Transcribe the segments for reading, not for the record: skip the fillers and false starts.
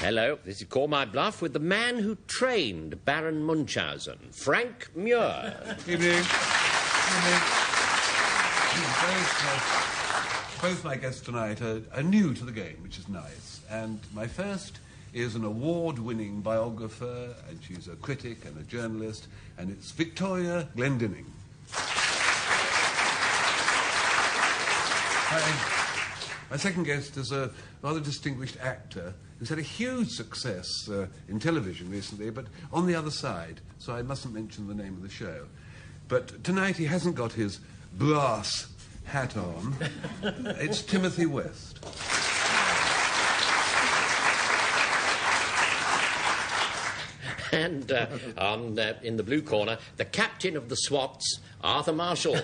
Hello, this is Call My Bluff with the man who trained Baron Munchausen, Frank Muir. Evening. Both my guests tonight are new to the game, which is nice. And my first is an award-winning biographer, and she's a critic and a journalist, and it's Victoria Glendenning. My second guest is a rather distinguished actor who's had a huge success in television recently, but on the other side, so I mustn't mention the name of the show. But tonight he hasn't got his brass hat on. It's Timothy West. And in the blue corner, the captain of the SWATs, Arthur Marshall.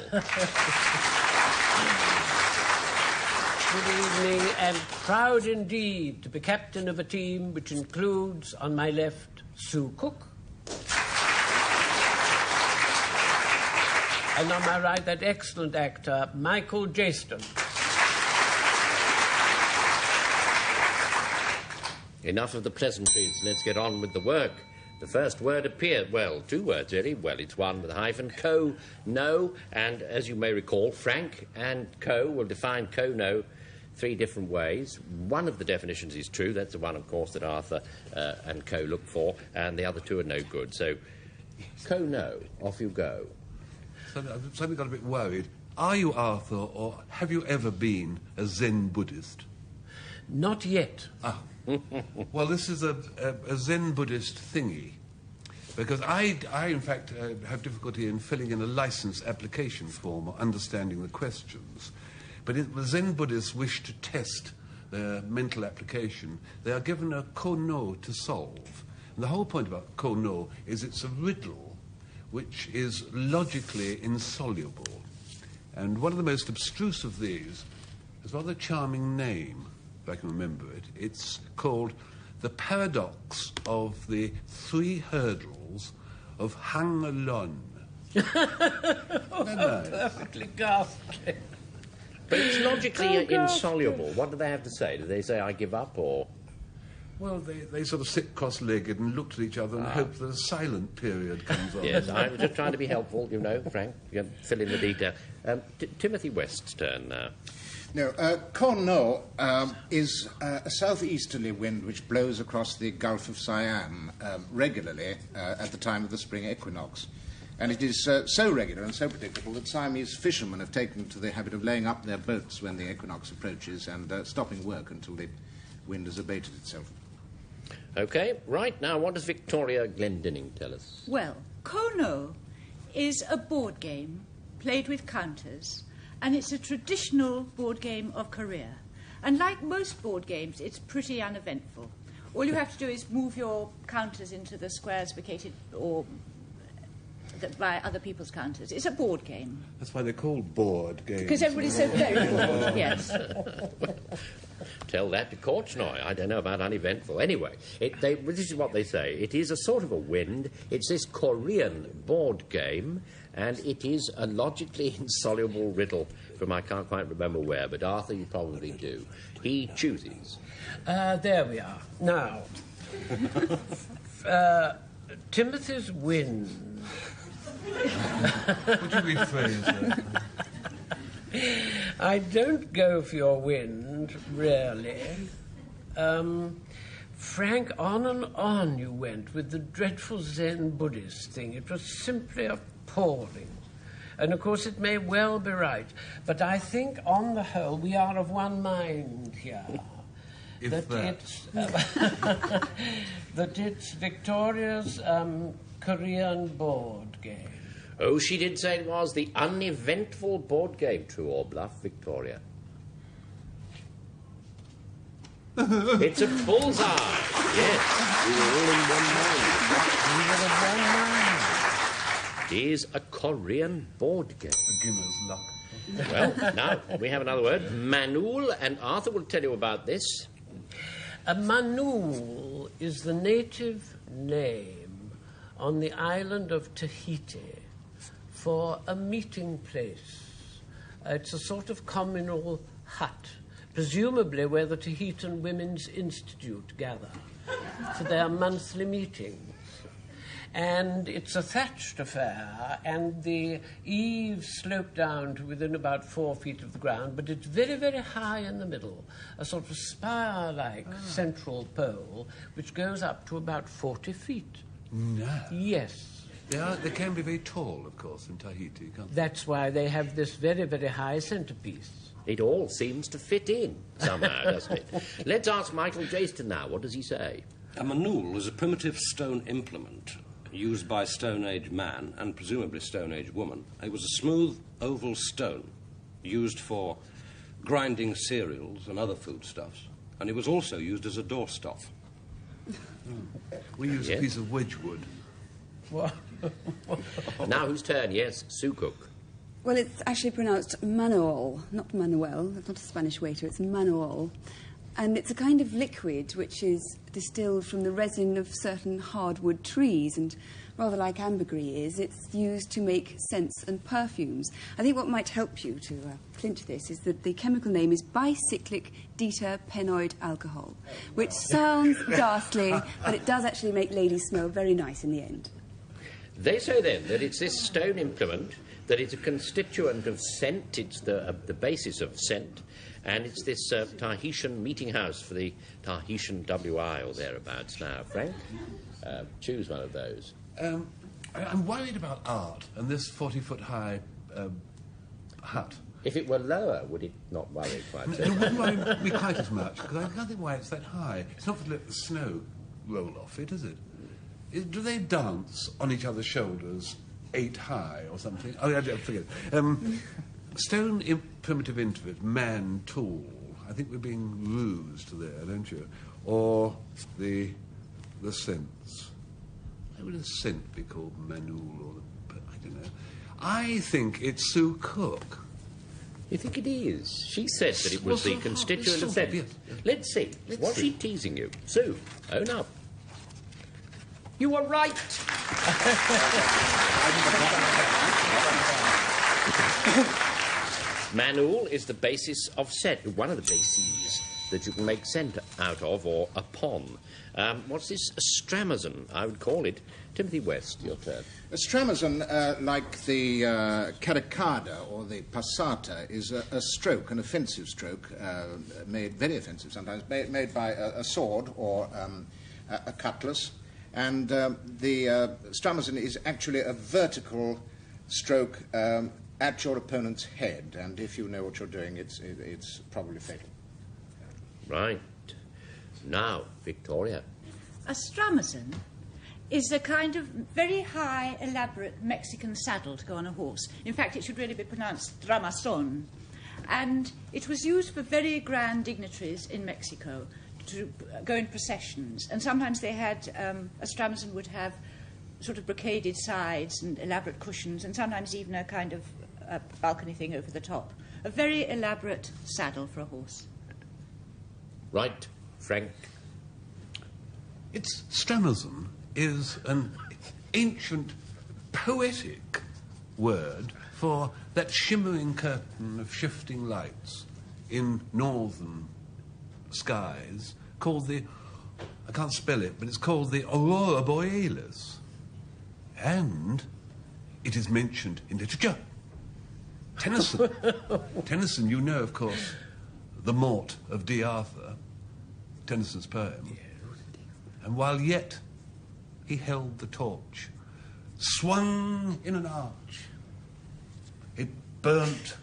Good evening, and proud indeed to be captain of a team which includes, on my left, Sue Cook. And on my right, that excellent actor, Michael Jayston. Enough of the pleasantries. Let's get on with the work. The first word appeared, well, two words really. Well, it's one with a hyphen, co-no, and as you may recall, Frank and co will define co-no three different ways. One of the definitions is true. That's the one, of course, that Arthur and co look for, and the other two are no good. So, co-no, off you go. I've suddenly got a bit worried. Are you Arthur, or have you ever been a Zen Buddhist? Not yet. Ah. Well, this is a Zen Buddhist thingy, because I in fact, have difficulty in filling in a license application form or understanding the questions. But if the Zen Buddhists wish to test their mental application, they are given a kono to solve. And the whole point about kono is it's a riddle which is logically insoluble. And one of the most abstruse of these has a rather charming name, if I can remember it. It's called The Paradox of the Three Hurdles of Hang Lon. Perfectly ghastly. But it's logically insoluble. What do they have to say? Do they say, I give up, or...? Well, they sort of sit cross-legged and look at each other and hope that a silent period comes on. Yes, I'm just trying to be helpful, you know, Frank. You can fill in the detail. Timothy West's turn now. No, Kono is a southeasterly wind which blows across the Gulf of Siam regularly at the time of the spring equinox. And it is so regular and so predictable that Siamese fishermen have taken to the habit of laying up their boats when the equinox approaches and stopping work until the wind has abated itself. OK, right, now what does Victoria Glendenning tell us? Well, Kono is a board game played with counters, and it's a traditional board game of Korea. And like most board games, it's pretty uneventful. All you have to do is move your counters into the squares vacated or by other people's counters. It's a board game. That's why they're called board games. Because everybody's so very bored, yes. Tell that to Korchnoi. I don't know about uneventful. Anyway, this is what they say. It is a sort of a wind. It's this Korean board game, and it is a logically insoluble riddle from I can't quite remember where, but Arthur, you probably do. He chooses. There we are. Now, Timothy's wind. Would you rephrase that? I don't go for your wind, really. Frank, on and on you went with the dreadful Zen Buddhist thing. It was simply appalling. And, of course, it may well be right. But I think, on the whole, we are of one mind here. That it's Victoria's Korean board game. Oh, she did say it was the uneventful board game. True or bluff, Victoria? It's a bullseye. Yes, we were all in one mind. It is a Korean board game. Beginner's luck. Well, now we have another word. Manul, and Arthur will tell you about this. A manul is the native name on the island of Tahiti for a meeting place. It's a sort of communal hut, presumably where the Tahitian Women's Institute gather. for their monthly meetings. And it's a thatched affair, and the eaves slope down to within about 4 feet of the ground, but it's very, very high in the middle, a sort of spire-like central pole, which goes up to about 40 feet. No. Yes. They can be very tall, of course, in Tahiti, can't they? That's why they have this very, very high centrepiece. It all seems to fit in somehow, doesn't it? Let's ask Michael Jayston now. What does he say? A manul is a primitive stone implement used by Stone Age man and presumably Stone Age woman. It was a smooth oval stone used for grinding cereals and other foodstuffs, and it was also used as a doorstop. We use a piece of wedgewood. What? Now whose turn? Yes, Sukuk. Well, it's actually pronounced manual, not manuel. It's not a Spanish waiter, it's manual. And it's a kind of liquid which is distilled from the resin of certain hardwood trees, and rather like ambergris it's used to make scents and perfumes. I think what might help you to clinch this is that the chemical name is bicyclic diterpenoid alcohol, which sounds ghastly, but it does actually make ladies smell very nice in the end. They say then that it's this stone implement, that it's a constituent of scent, it's the basis of scent, and it's this Tahitian meeting house for the Tahitian WI or thereabouts now. Frank, choose one of those. I'm worried about art and this 40-foot-high hut. If it were lower, would it not worry quite so It much? wouldn't worry me quite as much, because I can't think why it's that high. It's not to let the snow roll off it, is it? Do they dance on each other's shoulders 8 high or something? Oh, I forget. Stone primitive interval, man tool. I think we're being rused there, don't you? Or the scents. Why would a scent be called manul or I don't know. I think it's Sue Cook. You think it is? She said that it was the constituent of scent. Yes. Let's see. Was she teasing you? Sue, own up. You were right. Manul is the basis of scent, one of the bases that you can make scent out of or upon. What's this? A stramazon, I would call it. Timothy West, your turn. A stramazon, like the caricada or the passata, is a stroke, an offensive stroke, made very offensive sometimes, made by a sword or a cutlass. And the stramazon is actually a vertical stroke at your opponent's head, and if you know what you're doing, it's probably fatal. Right. Now, Victoria. A stramazon is a kind of very high, elaborate Mexican saddle to go on a horse. In fact, it should really be pronounced ramazon. And it was used for very grand dignitaries in Mexico to go in processions. And sometimes they had, a stramazon would have sort of brocaded sides and elaborate cushions, and sometimes even a kind of a balcony thing over the top. A very elaborate saddle for a horse. Right, Frank. It's stramazon is an ancient poetic word for that shimmering curtain of shifting lights in northern skies called the, I can't spell it, but it's called the Aurora Borealis. And it is mentioned in literature. Tennyson. Tennyson, you know, of course, The Mort of D. Arthur, Tennyson's poem. And while yet he held the torch, swung in an arch, it burnt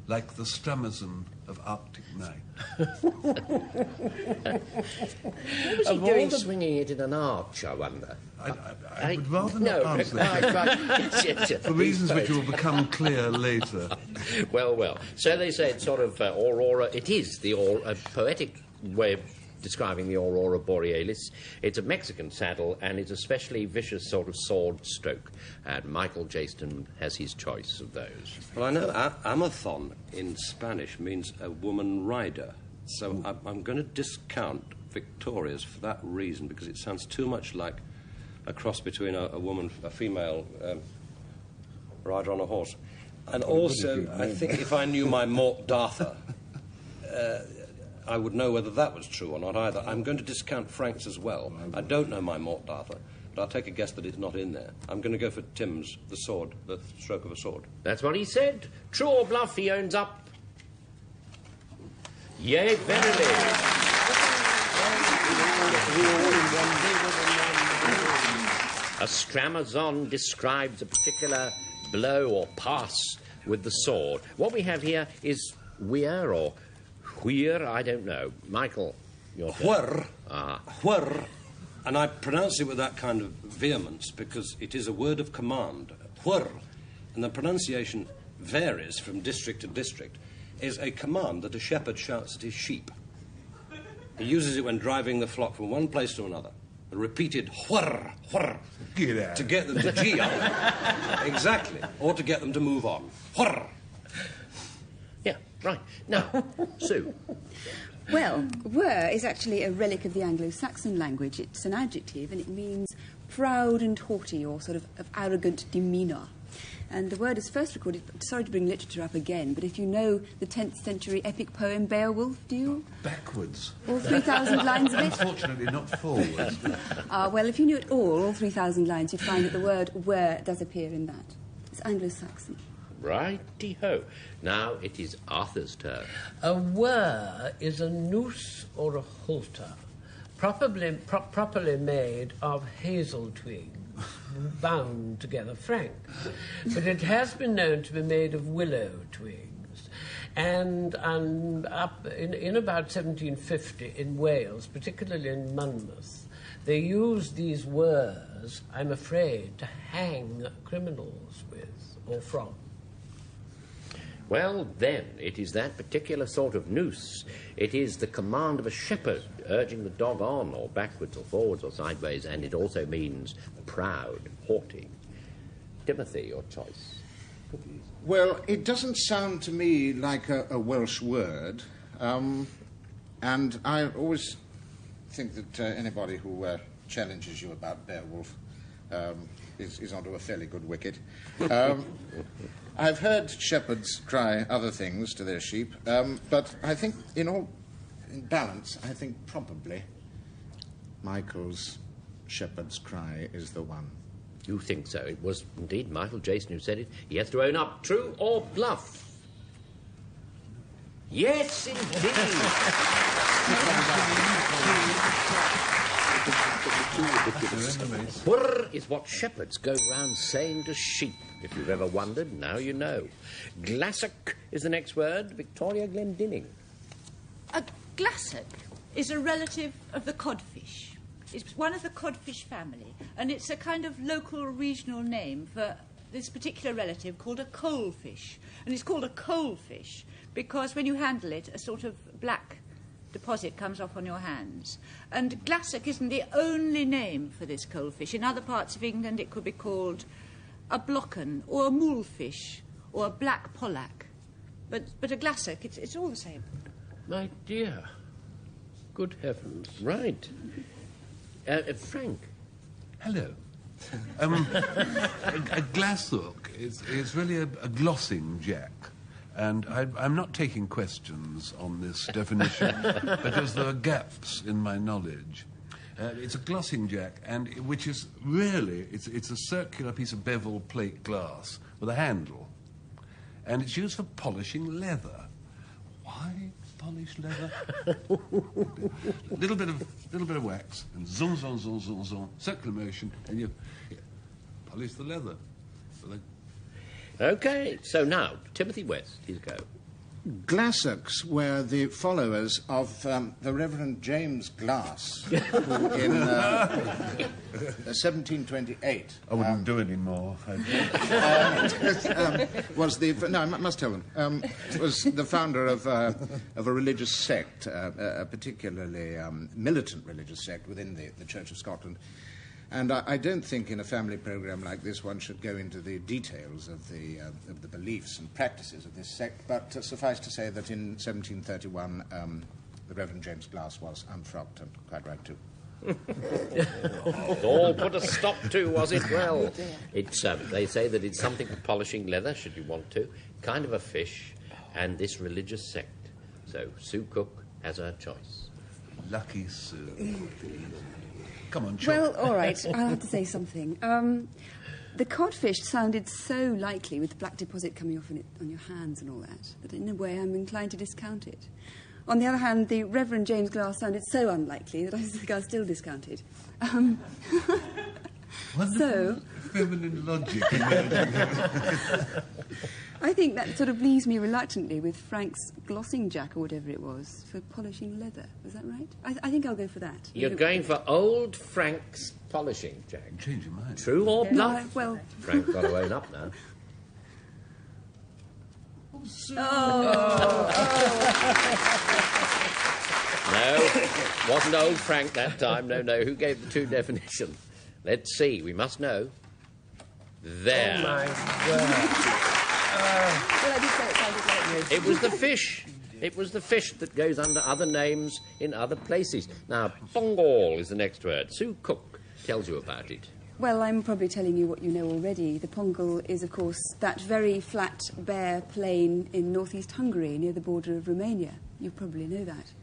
like the stramazon of Arctic night. What was he doing swinging it in an arch, I wonder? I would rather not answer that. For reasons which will become clear later. Well. So they say it's sort of aurora. It is the poetic way of describing the Aurora Borealis. It's a Mexican saddle, and it's a specially vicious sort of sword stroke. And Michael Jayston has his choice of those. Well, I know Amathon in Spanish means a woman rider, so I'm going to discount Victoria's for that reason, because it sounds too much like a cross between a female rider on a horse. And also, I think if I knew my Mort d'Arthur, I would know whether that was true or not either. I'm going to discount Frank's as well. I don't know my Mort d'Arthur, but I'll take a guess that it's not in there. I'm going to go for Tim's, the sword, the stroke of a sword. That's what he said. True or bluff, he owns up. Yea, verily. A stramazon describes a particular blow or pass with the sword. What we have here is weir or wheer, I don't know. Michael, your turn. Whir. Ah. Whir. And I pronounce it with that kind of vehemence because it is a word of command. Whir. And the pronunciation varies from district to district. Is a command that a shepherd shouts at his sheep. He uses it when driving the flock from one place to another. A repeated whir, whir, to get them to gee on. Exactly. Or to get them to move on. Whir. Yeah, right. Now, Sue. Well, whir is actually a relic of the Anglo-Saxon language. It's an adjective and it means proud and haughty or sort of arrogant demeanour. And the word is first recorded, sorry to bring literature up again, but if you know the 10th century epic poem Beowulf, do you? Backwards. All 3,000 lines of it? Unfortunately, not forwards. Well, if you knew it all 3,000 lines, you'd find that the word whir does appear in that. It's Anglo-Saxon. Righty-ho. Now it is Arthur's turn. A whir is a noose or a halter, properly made of hazel twigs, bound together, Frank. But it has been known to be made of willow twigs. And up in about 1750 in Wales, particularly in Monmouth, they used these whirs, I'm afraid, to hang criminals with or from. Well, then, it is that particular sort of noose. It is the command of a shepherd urging the dog on, or backwards, or forwards, or sideways, and it also means proud, haughty. Timothy, your choice. Well, it doesn't sound to me like a Welsh word, and I always think that anybody who challenges you about Beowulf is onto a fairly good wicket. I've heard shepherds cry other things to their sheep, but I think in balance, I think probably Michael's shepherd's cry is the one. You think so? It was indeed Michael Jayston who said it. He has to own up. True or bluff? Yes, indeed. Whir is what shepherds go round saying to sheep. If you've ever wondered, now you know. Glassock is the next word. Victoria Glendenning. A glassock is a relative of the codfish. It's one of the codfish family, and it's a kind of local regional name for this particular relative called a coalfish. And it's called a coalfish because when you handle it, a sort of black deposit comes off on your hands. And glassock isn't the only name for this coalfish. In other parts of England, it could be called a blocken or a moolfish or a black pollack. But a glassock, it's all the same. My dear, good heavens. Right. Frank. Hello. A glasshook is really a glossing jack. And I'm not taking questions on this definition because there are gaps in my knowledge. It's a glossing jack, which is really, it's a circular piece of bevel plate glass with a handle. And it's used for polishing leather. Why polish leather? little bit of wax, and zoom, zoom, zoom, zoom, zoom, circular motion, and you polish the leather. OK, so now, Timothy West, his go. Glassocks were the followers of the Reverend James Glass, who in 1728... I wouldn't do any more. Was the... No, I must tell them. Was the founder of a religious sect, a particularly militant religious sect within the Church of Scotland. And I don't think in a family programme like this one should go into the details of the beliefs and practices of this sect, but suffice to say that in 1731 the Reverend James Glass was unfrocked, and quite right too. All put a stop to, was it? Well, it's they say that it's something for polishing leather, should you want to, kind of a fish, and this religious sect. So Sue Cook has her choice. Lucky Sue. Come on, Well, all right, I'll have to say something. The codfish sounded so likely with the black deposit coming off on your hands and all that in a way I'm inclined to discount it. On the other hand, the Reverend James Glass sounded so unlikely that I think I'll still discount it. So... feminine logic. I think that sort of leaves me reluctantly with Frank's glossing jack or whatever it was for polishing leather. Was that right? I think I'll go for that. You're going for old Frank's polishing, Jack. Change your mind. True or No, bluff? well... Frank got to own up now. No, wasn't old Frank that time. No. Who gave the true definition? Let's see. We must know. There. Oh, my word. Well, I did say it sounded like you. It was the fish. It was the fish that goes under other names in other places. Now, pongal is the next word. Sue Cook tells you about it. Well, I'm probably telling you what you know already. The Pongal is, of course, that very flat, bare plain in northeast Hungary near the border of Romania. You probably know that.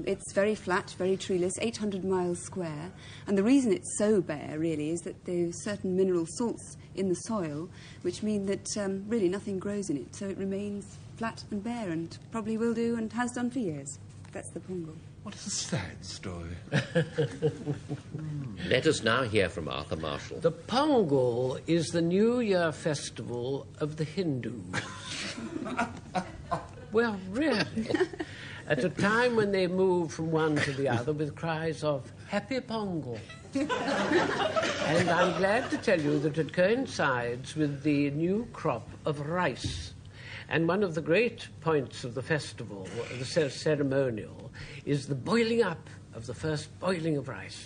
It's very flat, very treeless, 800 miles square. And the reason it's so bare, really, is that there's certain mineral salts in the soil, which mean that really nothing grows in it. So it remains flat and bare and probably will do and has done for years. That's the Pongal. What is a sad story? Let us now hear from Arthur Marshall. The Pongal is the New Year festival of the Hindus. Well, really. At a time when they move from one to the other with cries of Happy Pongal. And I'm glad to tell you that it coincides with the new crop of rice. And one of the great points of the festival, the ceremonial, is the boiling up of the first boiling of rice.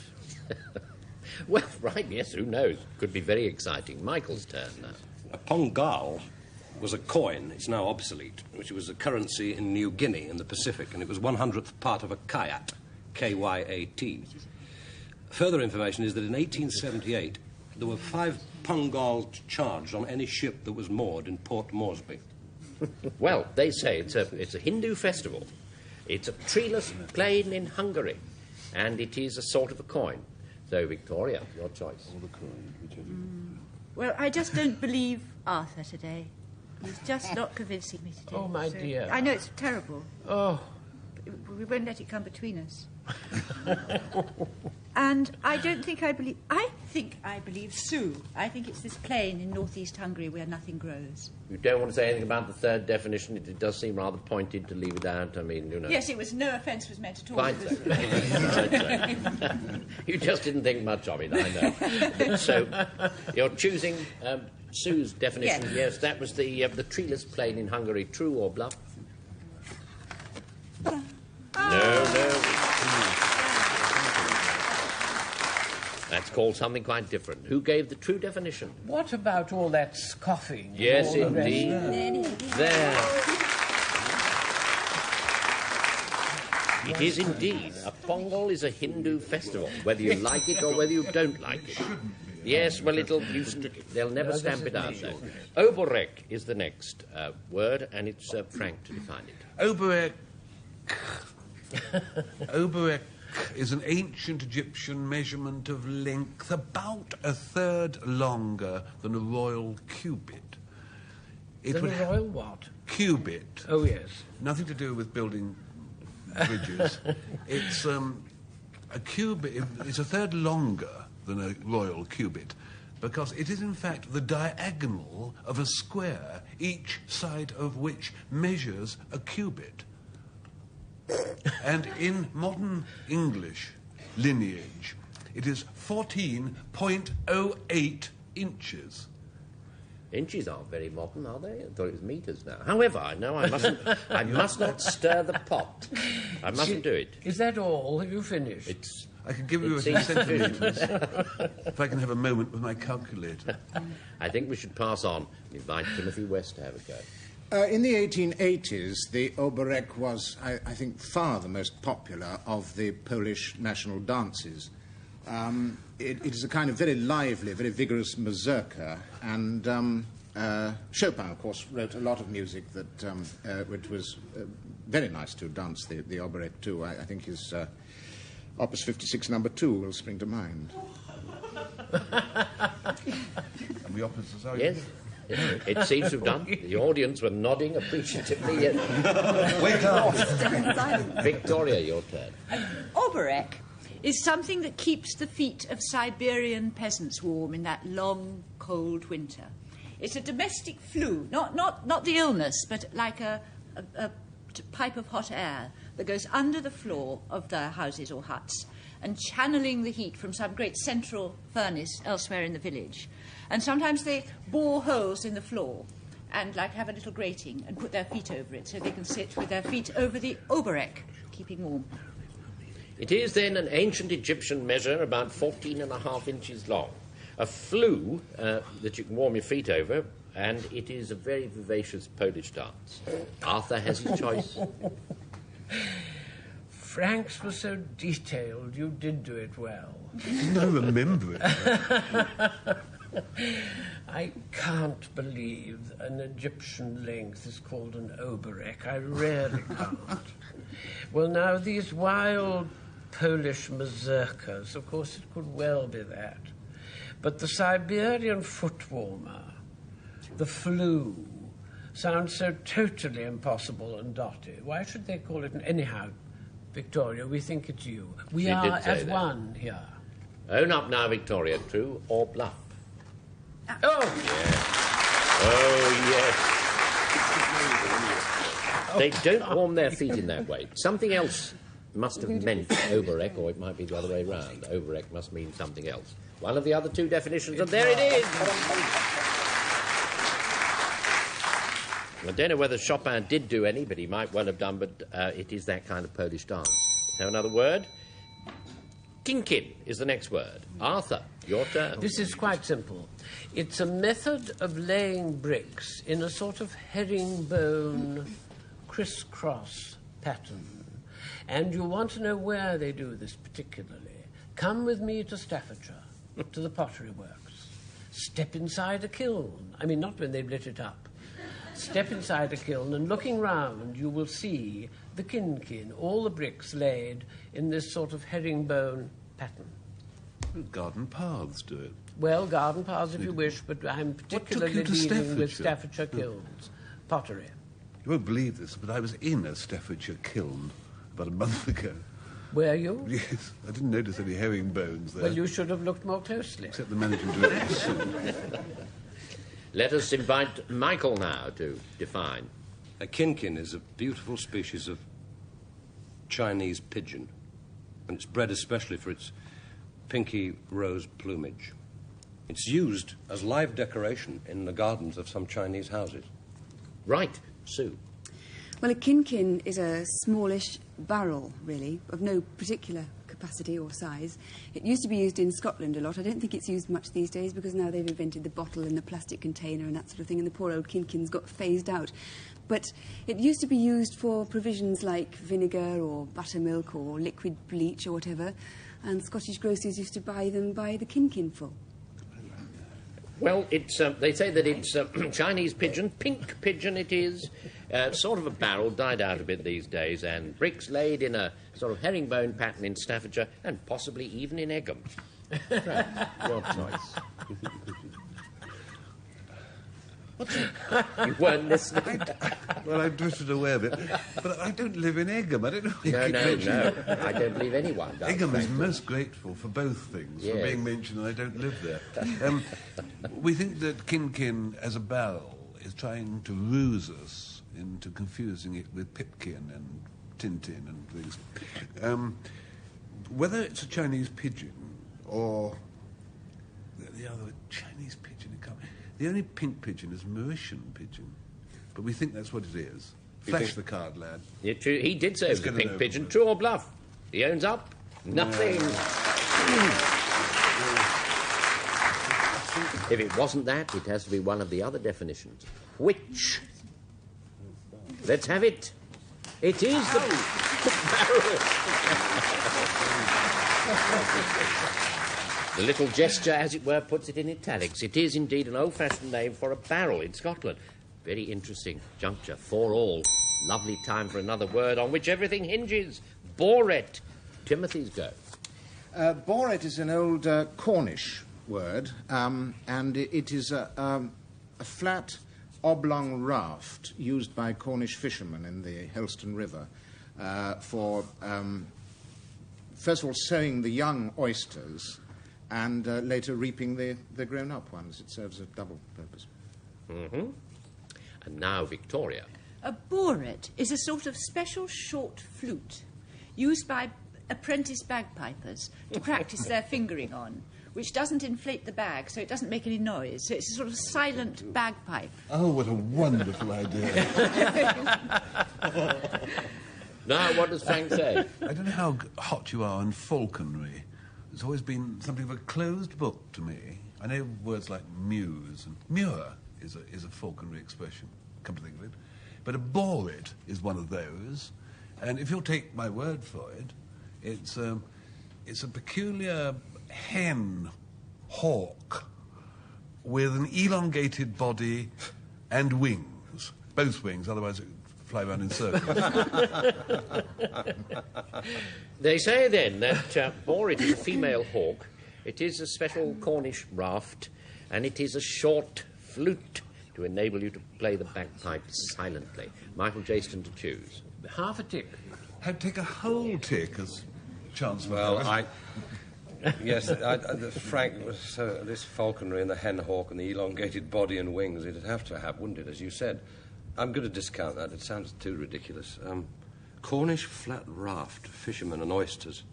Well, right, yes, who knows? Could be very exciting. Michael's turn now. A pongal was a coin, it's now obsolete, which was a currency in New Guinea in the Pacific, and it was 100th part of a kyat, K-Y-A-T. Further information is that in 1878, there were 5 pongal charged on any ship that was moored in Port Moresby. Well, they say it's a Hindu festival. It's a treeless plain in Hungary, and it is a sort of a coin. So, Victoria, your choice. Well, I just don't believe Arthur today. He's just not convincing me today. Oh, my dear. I know it's terrible. Oh. We won't let it come between us. And I don't think I believe... I think I believe Sue. I think it's this plain in northeast Hungary where nothing grows. You don't want to say anything about the third definition? It does seem rather pointed to leave it out. I mean, you know... Yes, it was no offence was meant at all. Quite so. Quite so. You just didn't think much of it, I know. So, you're choosing Sue's definition. Yes. Yes, that was the treeless plain in Hungary. True or bluff? No. That's called something quite different. Who gave the true definition? What about all that scoffing? Yes, all the rest? indeed. There. It is indeed. A pongal is a Hindu festival, whether you like it or whether you don't like it. Yes, well, they'll never stamp it out, though. Oborek is the next word, and it's Frank to define it. Oborek. Oborek is an ancient Egyptian measurement of length about a third longer than a royal cubit. Than a royal what? Cubit. Oh, yes. Nothing to do with building bridges. It's a cubit. It's a third longer than a royal cubit because it is in fact the diagonal of a square, each side of which measures a cubit. And in modern English lineage, it is 14.08 inches. Inches aren't very modern, are they? I thought it was metres now. However, I know I must not stir the pot. I mustn't do it. Is that all? Have you finished? I can give you a few centimetres if I can have a moment with my calculator. I think we should pass on. Invite Timothy West to have a go. In the 1880s, the oborek was, I think, far the most popular of the Polish national dances. It is a kind of very lively, very vigorous mazurka, and Chopin, of course, wrote a lot of music that which was very nice to dance the operette too. I think his Opus 56 No. 2 will spring to mind. And the opposites are... Yes. It seems to have done. The audience were nodding appreciatively. Wait up! Victoria, your turn. Oberek is something that keeps the feet of Siberian peasants warm in that long, cold winter. It's a domestic flue, not the illness, but like a pipe of hot air that goes under the floor of their houses or huts and channeling the heat from some great central furnace elsewhere in the village. And sometimes they bore holes in the floor and have a little grating and put their feet over it so they can sit with their feet over the oberek, keeping warm. It is then an ancient Egyptian measure about 14.5 inches long. A flue that you can warm your feet over, and it is a very vivacious Polish dance. Arthur has his choice. Frank's was so detailed, you did do it well. I remember it. I can't believe an Egyptian length is called an oberek. I really can't. Well, now, these wild Polish mazurkas, of course, it could well be that. But the Siberian foot warmer, the flue, sounds so totally impossible and dotty. Why should they call it... Anyhow, Victoria, we think it's you. We She are did say as that. one here. Own up now, Victoria. True or bluff? Oh! Oh, yes. They don't warm their feet in that way. Something else must have meant oberek, or it might be the other way round. Oberek must mean something else. One of the other two definitions, and there it is! I don't know whether Chopin did do any, but he might well have done, but it is that kind of Polish dance. Let's have another word. Kinkin is the next word. Arthur, your turn. This is quite simple. It's a method of laying bricks in a sort of herringbone crisscross pattern. And you want to know where they do this particularly. Come with me to Staffordshire, to the pottery works. Step inside a kiln. I mean, not when they've lit it up. Step inside a kiln, and looking round, you will see the kinkin, all the bricks laid in this sort of herringbone pattern. Garden paths do it. Well, garden paths if you wish, but I'm particularly you to dealing with Staffordshire? Staffordshire kilns, pottery. You won't believe this, but I was in a Staffordshire kiln about a month ago. Were you? Yes, I didn't notice any herringbones there. Well, you should have looked more closely. Except the managing director. Let us invite Michael now to define. A kinkin is a beautiful species of Chinese pigeon, and it's bred especially for its pinky rose plumage. It's used as live decoration in the gardens of some Chinese houses. Right, Sue. Well, a kinkin is a smallish barrel, really, of no particular capacity or size. It used to be used in Scotland a lot. I don't think it's used much these days because now they've invented the bottle and the plastic container and that sort of thing, and the poor old kinkins got phased out. But it used to be used for provisions like vinegar or buttermilk or liquid bleach or whatever, and Scottish grocers used to buy them by the kinkinful. Well, it's, they say that it's Chinese pigeon, pink pigeon it is, sort of a barrel, died out a bit these days, and bricks laid in a sort of herringbone pattern in Staffordshire, and possibly even in Egham. Your choice. You weren't listening. Well, I've drifted away a bit, but I don't live in Egham. I don't know. No. I don't believe anyone does. Egham is most grateful for both things, for Yes. being mentioned, and I don't live there. We think that Kinkin, as a barrel, is trying to ruse us into confusing it with Pipkin and Tintin and things. Whether it's a Chinese pigeon or the other Chinese pigeon, the only pink pigeon is Mauritian pigeon, but we think that's what it is. Flash the card, lad. Yeah, true. He did say it Let's was a get it pink over pigeon. with. True or bluff? He owns up. Nothing. If it wasn't that, it has to be one of the other definitions. Which? Let's have it. It is the barrel. The little gesture, as it were, puts it in italics. It is indeed an old-fashioned name for a barrel in Scotland. Very interesting juncture. 4-all. Lovely time for another word on which everything hinges. Boret. Timothy's go. Boret is an old Cornish word, and it is a flat, oblong raft used by Cornish fishermen in the Helston River for, first of all, sowing the young oysters and later reaping the grown-up ones. It serves a double purpose. Mm-hmm. And now Victoria. A boret is a sort of special short flute used by apprentice bagpipers to practice their fingering on, which doesn't inflate the bag, so it doesn't make any noise. So it's a sort of silent bagpipe. Oh, what a wonderful idea. Now, what does Frank say? I don't know how hot you are on falconry. It's always been something of a closed book to me. I know words like muse and Muir is a falconry expression, come to think of it. But a boret is one of those. And if you'll take my word for it, it's a peculiar hen hawk with an elongated body and wings. Both wings, otherwise it would fly around in circles. They say, then, that boret is a female hawk. It is a special Cornish raft, and it is a short flute to enable you to play the bagpipes silently. Michael Jayston to choose. Half a tick. I'd take a whole tick as chance. Well, yes, Frank, this falconry and the hen hawk and the elongated body and wings, it'd have to have, wouldn't it, as you said? I'm going to discount that. It sounds too ridiculous. Cornish flat raft, fishermen and oysters.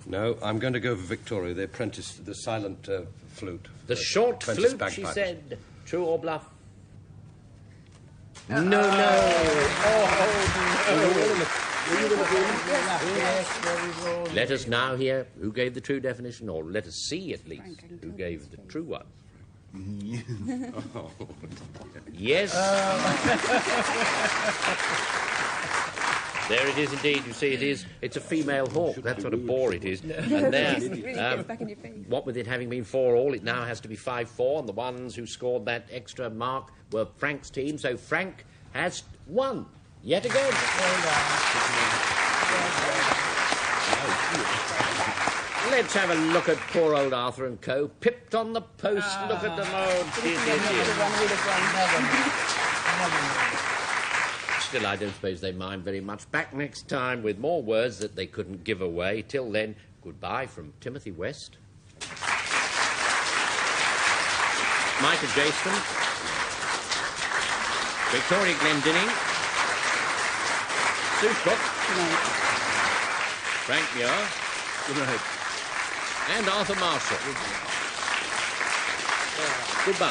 No, I'm going to go for Victoria, the apprentice, the silent flute. The short flute, she said. True or bluff? No, no. Oh, no. Let us now hear who gave the true definition, or let us see, at least, who gave the true one. Yes. There it is indeed. You see, it's a female hawk. That's what a boar it is. And there, what with it having been 4-all, it now has to be 5-4, and the ones who scored that extra mark were Frank's team. So Frank has won yet again. Let's have a look at poor old Arthur and Co. Pipped on the post. Look at them. Oh, dear, dear, dear. Still, I don't suppose they mind very much. Back next time with more words that they couldn't give away. Till then, goodbye from Timothy West, Michael Jayston, Victoria Glendenning, Sue Cook, Frank Muir, and Arthur Marshall. Goodbye.